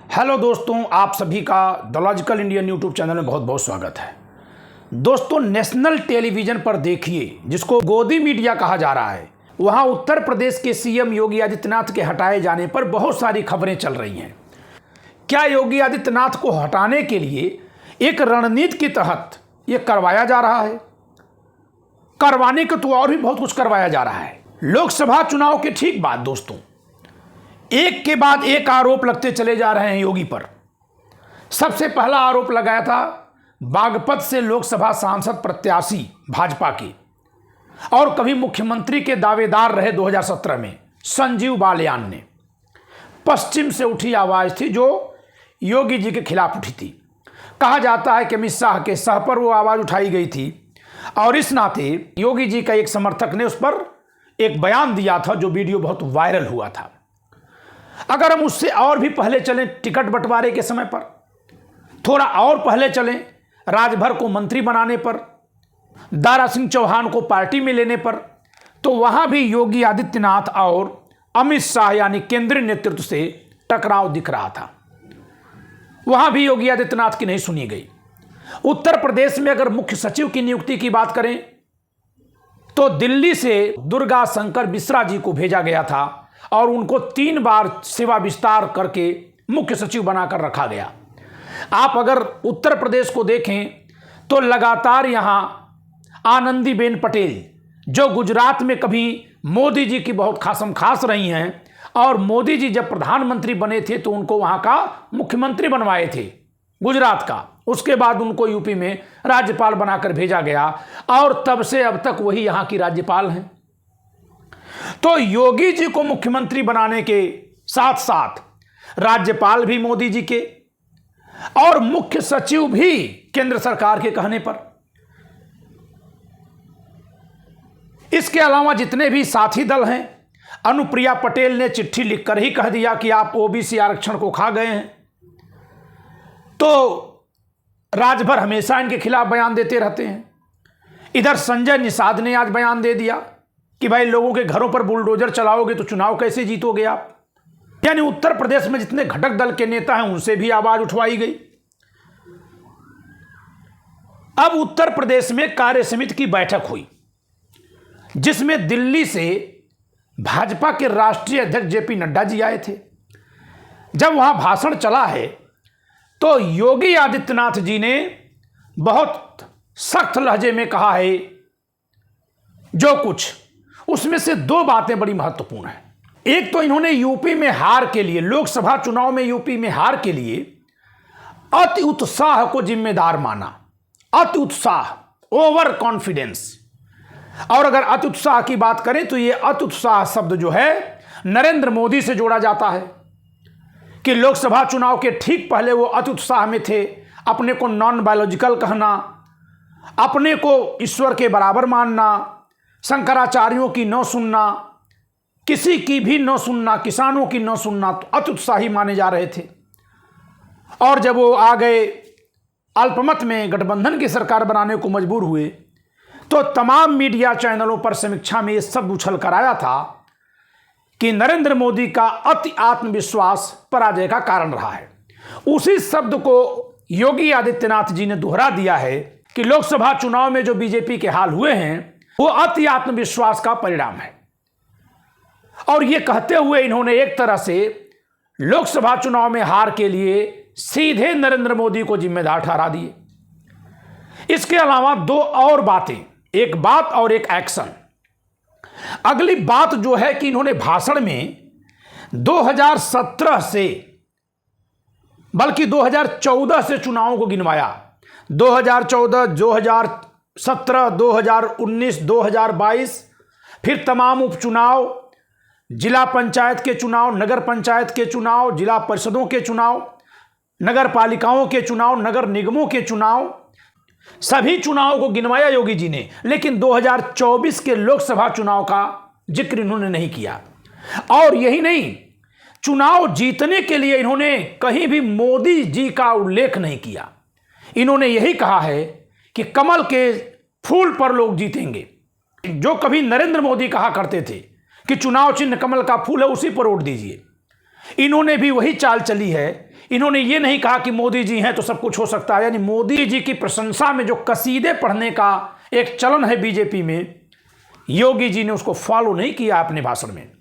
Hello दोस्तों, आप सभी का the logical Indian YouTube channel में बहुत बहुत स्वागत है। दोस्तों, नेशनल टेलीविज़न पर देखिए, जिसको गोदी मीडिया कहा जा रहा है, वहाँ उत्तर प्रदेश के सीएम योगी आदित्यनाथ के हटाए जाने पर बहुत सारी खबरें चल रही हैं। क्या योगी आदित्यनाथ को हटाने के लिए एक रणनीति के तहत ये करवाया जा रहा है? करवाने को तो और भी बहुत कुछ करवाया जा रहा है। लोकसभा चुनाव के ठीक बाद दोस्तों, एक के बाद एक आरोप लगते चले जा रहे हैं योगी पर। सबसे पहला आरोप लगाया था बागपत से लोकसभा सांसद प्रत्याशी भाजपा के और कभी मुख्यमंत्री के दावेदार रहे 2017 में संजीव बालियान ने। पश्चिम से उठी आवाज थी जो योगी जी के खिलाफ उठी थी। कहा जाता है कि अमित शाह के सह पर वो आवाज उठाई गई थी और इस नाते योगी जी का एक समर्थक ने उस पर एक बयान दिया था जो वीडियो बहुत वायरल हुआ था। अगर हम उससे और भी पहले चलें, टिकट बंटवारे के समय पर, थोड़ा और पहले चलें, राजभर को मंत्री बनाने पर, दारा सिंह चौहान को पार्टी में लेने पर, तो वहां भी योगी आदित्यनाथ और अमित शाह यानी केंद्रीय नेतृत्व से टकराव दिख रहा था। वहां भी योगी आदित्यनाथ की नहीं सुनी गई। उत्तर प्रदेश में अगर मुख्य सचिव की नियुक्ति की बात करें तो दिल्ली से दुर्गा शंकर मिश्रा जी को भेजा गया था और उनको 3 बार सेवा विस्तार करके मुख्य सचिव बनाकर रखा गया। आप अगर उत्तर प्रदेश को देखें तो लगातार यहां आनंदीबेन पटेल, जो गुजरात में कभी मोदी जी की बहुत खासम खास रही हैं और मोदी जी जब प्रधानमंत्री बने थे तो उनको वहां का मुख्यमंत्री बनवाए थे गुजरात का। उसके बाद उनको यूपी में राज्यपाल बनाकर भेजा गया और तब से अब तक वही यहां की राज्यपाल हैं। तो योगी जी को मुख्यमंत्री बनाने के साथ साथ राज्यपाल भी मोदी जी के और मुख्य सचिव भी केंद्र सरकार के कहने पर। इसके अलावा जितने भी साथी दल हैं, अनुप्रिया पटेल ने चिट्ठी लिखकर ही कह दिया कि आप ओबीसी आरक्षण को खा गए हैं। तो राजभर हमेशा इनके खिलाफ बयान देते रहते हैं। इधर संजय निषाद ने आज बयान दे दिया कि भाई लोगों के घरों पर बुलडोजर चलाओगे तो चुनाव कैसे जीतोगे आप। यानी उत्तर प्रदेश में जितने घटक दल के नेता हैं उनसे भी आवाज उठवाई गई। अब उत्तर प्रदेश में कार्य समिति की बैठक हुई जिसमें दिल्ली से भाजपा के राष्ट्रीय अध्यक्ष जेपी नड्डा जी आए थे। जब वहां भाषण चला है तो योगी आदित्यनाथ जी ने बहुत सख्त लहजे में कहा है जो कुछ, उसमें से 2 बातें बड़ी महत्वपूर्ण हैं। एक तो इन्होंने यूपी में हार के लिए, लोकसभा चुनाव में यूपी में हार के लिए अति उत्साह को जिम्मेदार माना। अति उत्साह, ओवर कॉन्फिडेंस। और अगर अति उत्साह की बात करें तो यह अति उत्साह शब्द जो है नरेंद्र मोदी से जोड़ा जाता है कि लोकसभा चुनाव के ठीक पहले वो अति उत्साह में थे। अपने को नॉन बायोलॉजिकल कहना, अपने को ईश्वर के बराबर मानना, शंकराचार्यों की न सुनना, किसी की भी न सुनना, किसानों की न सुनना, तो अति उत्साही माने जा रहे थे। और जब वो आ गए अल्पमत में गठबंधन की सरकार बनाने को मजबूर हुए तो तमाम मीडिया चैनलों पर समीक्षा में ये शब्द उछल कर आया था कि नरेंद्र मोदी का अति आत्मविश्वास पराजय का कारण रहा है। उसी शब्द को योगी आदित्यनाथ जी ने दोहरा दिया है कि लोकसभा चुनाव में जो बीजेपी के हाल हुए हैं वो अति आत्मविश्वास का परिणाम है। और ये कहते हुए इन्होंने एक तरह से लोकसभा चुनाव में हार के लिए सीधे नरेंद्र मोदी को जिम्मेदार ठहरा दिए। इसके अलावा 2 और बातें, एक बात और एक एक्शन। अगली बात जो है कि इन्होंने भाषण में 2017 से बल्कि 2014 से चुनावों को गिनवाया। 2014, 2017, 2019, 2022, फिर तमाम उपचुनाव, जिला पंचायत के चुनाव, नगर पंचायत के चुनाव, जिला परिषदों के चुनाव, नगर पालिकाओं के चुनाव, नगर निगमों के चुनाव, सभी चुनावों को गिनवाया योगी जी ने। लेकिन 2024 के लोकसभा चुनाव का जिक्र इन्होंने नहीं किया। और यही नहीं, चुनाव जीतने के लिए इन्होंने कहीं भी मोदी जी का उल्लेख नहीं किया। इन्होंने यही कहा है कि कमल के फूल पर लोग जीतेंगे। जो कभी नरेंद्र मोदी कहा करते थे कि चुनाव चिन्ह कमल का फूल है, उसी पर वोट दीजिए, इन्होंने भी वही चाल चली है। इन्होंने ये नहीं कहा कि मोदी जी हैं तो सब कुछ हो सकता है, यानी मोदी जी की प्रशंसा में जो कसीदे पढ़ने का एक चलन है बीजेपी में, योगी जी ने उसको फॉलो नहीं किया अपने भाषण में।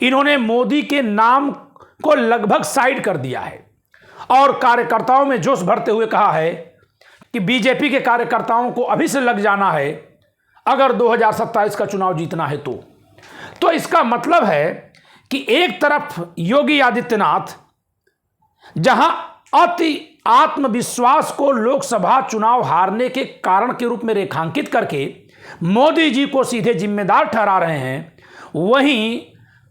इन्होंने मोदी के नाम को लगभग साइड कर दिया है और कार्यकर्ताओं में जोश भरते हुए कहा है कि बीजेपी के कार्यकर्ताओं को अभी से लग जाना है अगर 2027 का चुनाव जीतना है तो इसका मतलब है कि एक तरफ योगी आदित्यनाथ जहां अति आत्मविश्वास को लोकसभा चुनाव हारने के कारण के रूप में रेखांकित करके मोदी जी को सीधे जिम्मेदार ठहरा रहे हैं, वहीं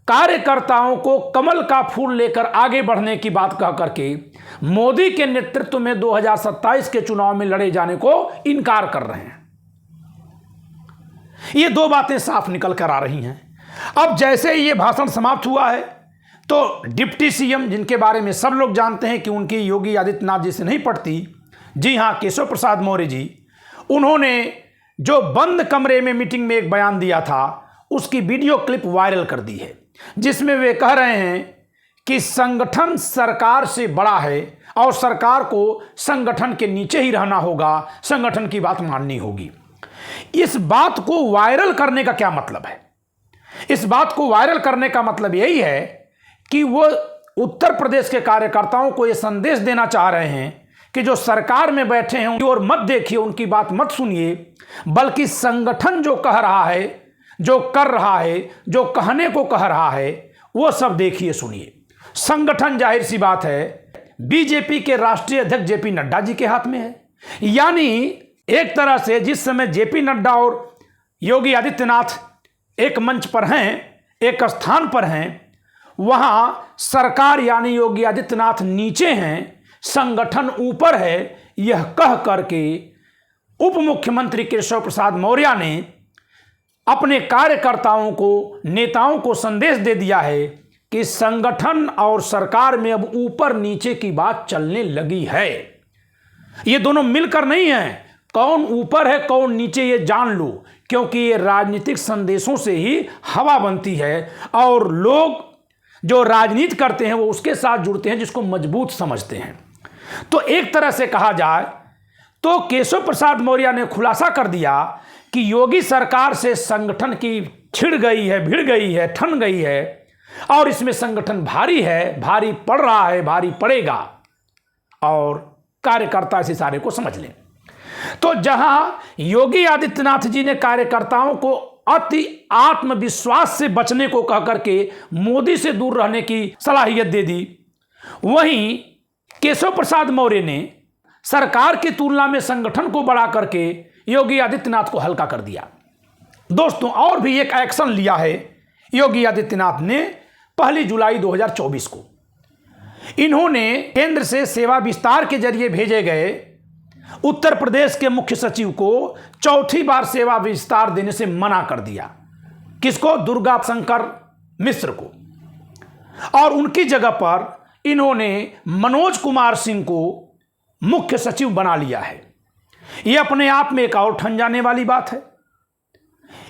कार्यकर्ताओं को कमल का फूल लेकर आगे बढ़ने की बात कह करके मोदी के नेतृत्व में 2027 के चुनाव में लड़े जाने को इनकार कर रहे हैं। ये दो बातें साफ निकल कर आ रही हैं। अब जैसे ही ये भाषण समाप्त हुआ है तो डिप्टी सीएम, जिनके बारे में सब लोग जानते हैं कि उनकी योगी आदित्यनाथ जी से नहीं पड़ती, जी हां, केशव प्रसाद मौर्य जी, उन्होंने जो बंद कमरे में मीटिंग में एक बयान दिया था उसकी वीडियो क्लिप वायरल कर दी है, जिसमें वे कह रहे हैं कि संगठन सरकार से बड़ा है और सरकार को संगठन के नीचे ही रहना होगा, संगठन की बात माननी होगी। इस बात को वायरल करने का क्या मतलब है? इस बात को वायरल करने का मतलब यही है कि वो उत्तर प्रदेश के कार्यकर्ताओं को ये संदेश देना चाह रहे हैं कि जो सरकार में बैठे हैं उनकी ओर मत देखिए, उनकी बात मत सुनिए, बल्कि संगठन जो कह रहा है, जो कर रहा है, जो कहने को कह रहा है, वो सब देखिए सुनिए। संगठन जाहिर सी बात है बीजेपी के राष्ट्रीय अध्यक्ष जेपी नड्डा जी के हाथ में है। यानी एक तरह से जिस समय जेपी नड्डा और योगी आदित्यनाथ एक मंच पर हैं, एक स्थान पर हैं, वहां सरकार यानी योगी आदित्यनाथ नीचे हैं, संगठन ऊपर है, यह कह करके उप मुख्यमंत्री केशव प्रसाद मौर्य ने अपने कार्यकर्ताओं को, नेताओं को संदेश दे दिया है कि संगठन और सरकार में अब ऊपर नीचे की बात चलने लगी है। ये दोनों मिलकर नहीं है, कौन ऊपर है कौन नीचे ये जान लो, क्योंकि ये राजनीतिक संदेशों से ही हवा बनती है और लोग जो राजनीति करते हैं वो उसके साथ जुड़ते हैं जिसको मजबूत समझते हैं। तो एक तरह से कहा जाए तो केशव प्रसाद मौर्य ने खुलासा कर दिया कि योगी सरकार से संगठन की छिड़ गई है, भिड़ गई है, ठन गई है और इसमें संगठन भारी है, भारी पड़ रहा है, भारी पड़ेगा और कार्यकर्ता इस इशारे को समझ लें। तो जहां योगी आदित्यनाथ जी ने कार्यकर्ताओं को अति आत्मविश्वास से बचने को कह करके मोदी से दूर रहने की सलाहियत दे दी, वहीं केशव प्रसाद मौर्य ने सरकार की तुलना में संगठन को बढ़ा करके योगी आदित्यनाथ को हल्का कर दिया। दोस्तों, और भी एक एक्शन लिया है योगी आदित्यनाथ ने 1 जुलाई 2024 को। इन्होंने केंद्र से सेवा विस्तार के जरिए भेजे गए उत्तर प्रदेश के मुख्य सचिव को चौथी बार सेवा विस्तार देने से मना कर दिया। किसको? दुर्गा शंकर मिश्र को। और उनकी जगह पर इन्होंने मनोज कुमार सिंह को मुख्य सचिव बना लिया है। यह अपने आप में एक और ठन जाने वाली बात है।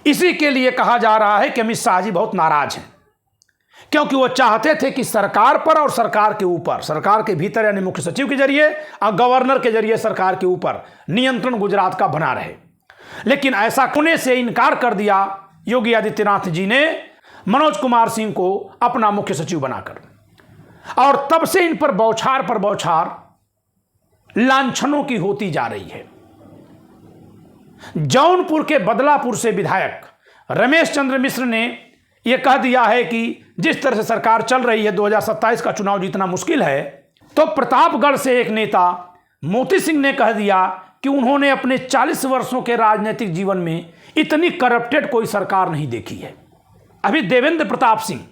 इसी के लिए कहा जा रहा है कि अमित शाह जी बहुत नाराज हैं, क्योंकि वो चाहते थे कि सरकार पर और सरकार के ऊपर, सरकार के भीतर यानी मुख्य सचिव के जरिए और गवर्नर के जरिए सरकार के ऊपर नियंत्रण गुजरात का बना रहे। लेकिन ऐसा होने से इनकार कर दिया योगी आदित्यनाथ जी ने मनोज कुमार सिंह को अपना मुख्य सचिव बनाकर। और तब से इन पर बौछार लांछनों की होती जा रही है। जौनपुर के बदलापुर से विधायक रमेश चंद्र मिश्र ने यह कह दिया है कि जिस तरह से सरकार चल रही है 2027 का चुनाव जीतना मुश्किल है। तो प्रतापगढ़ से एक नेता मोती सिंह ने कह दिया कि उन्होंने अपने 40 वर्षों के राजनीतिक जीवन में इतनी करप्टेड कोई सरकार नहीं देखी है। अभी देवेंद्र प्रताप सिंह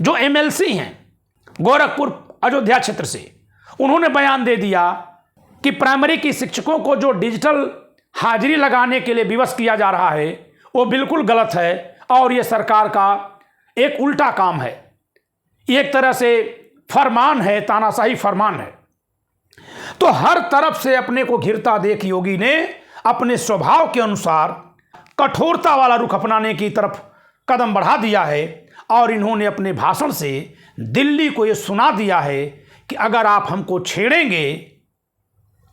जो एमएलसी हैं गोरखपुर अयोध्या क्षेत्र से, उन्होंने बयान दे दिया कि प्राइमरी की शिक्षकों को जो डिजिटल हाजिरी लगाने के लिए विवश किया जा रहा है वो बिल्कुल गलत है और ये सरकार का एक उल्टा काम है, एक तरह से फरमान है, तानाशाही फरमान है। तो हर तरफ से अपने को घिरता देख योगी ने अपने स्वभाव के अनुसार कठोरता वाला रुख अपनाने की तरफ कदम बढ़ा दिया है और इन्होंने अपने भाषण से दिल्ली को ये सुना दिया है कि अगर आप हमको छेड़ेंगे,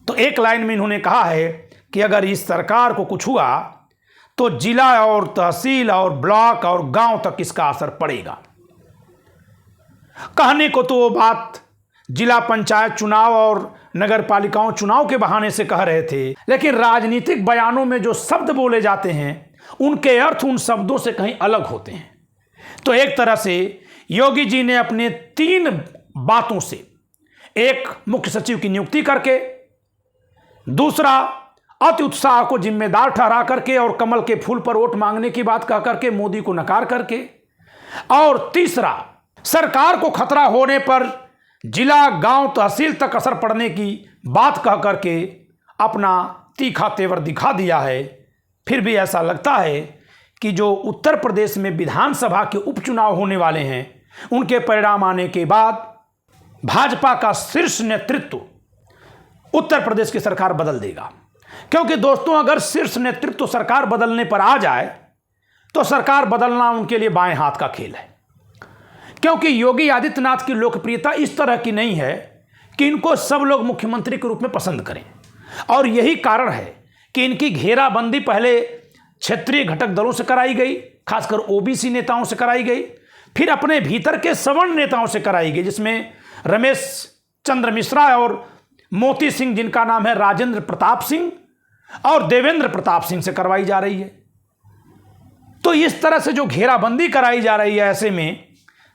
तो एक लाइन में इन्होंने कहा है कि अगर इस सरकार को कुछ हुआ तो जिला और तहसील और ब्लॉक और गांव तक इसका असर पड़ेगा। कहने को तो वो बात जिला पंचायत चुनाव और नगर पालिकाओं चुनाव के बहाने से कह रहे थे, लेकिन राजनीतिक बयानों में जो शब्द बोले जाते हैं उनके अर्थ उन शब्दों से कहीं अलग होते हैं। तो एक तरह से योगी जी ने अपने 3 बातों से, एक मुख्य सचिव की नियुक्ति करके, दूसरा अति उत्साह को जिम्मेदार ठहरा करके और कमल के फूल पर वोट मांगने की बात कह करके मोदी को नकार करके, और तीसरा सरकार को खतरा होने पर जिला गांव तहसील तक असर पड़ने की बात कह करके अपना तीखा तेवर दिखा दिया है। फिर भी ऐसा लगता है कि जो उत्तर प्रदेश में विधानसभा के उपचुनाव होने वाले हैं, उनके परिणाम आने के बाद भाजपा का शीर्ष नेतृत्व उत्तर प्रदेश की सरकार बदल देगा। क्योंकि दोस्तों, अगर शीर्ष नेतृत्व सरकार बदलने पर आ जाए तो सरकार बदलना उनके लिए बाएं हाथ का खेल है। क्योंकि योगी आदित्यनाथ की लोकप्रियता इस तरह की नहीं है कि इनको सब लोग मुख्यमंत्री के रूप में पसंद करें, और यही कारण है कि इनकी घेराबंदी पहले क्षेत्रीय घटक दलों से कराई गई, खासकर ओबीसी नेताओं से कराई गई, फिर अपने भीतर के सवर्ण नेताओं से कराई गई, जिसमें रमेश चंद्र मिश्रा और मोती सिंह, जिनका नाम है राजेंद्र प्रताप सिंह, और देवेंद्र प्रताप सिंह से करवाई जा रही है। तो इस तरह से जो घेराबंदी कराई जा रही है, ऐसे में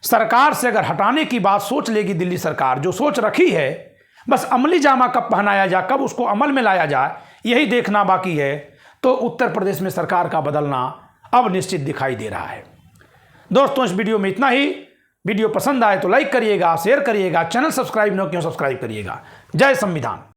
सरकार से अगर हटाने की बात सोच लेगी दिल्ली सरकार, जो सोच रखी है, बस अमली जामा कब पहनाया जाए, कब उसको अमल में लाया जाए, यही देखना बाकी है। तो उत्तर प्रदेश में सरकार का बदलना अब निश्चित दिखाई दे रहा है। दोस्तों, इस वीडियो में इतना ही। वीडियो पसंद आए तो लाइक करिएगा, शेयर करिएगा, चैनल सब्सक्राइब न क्यों सब्सक्राइब करिएगा। जय संविधान।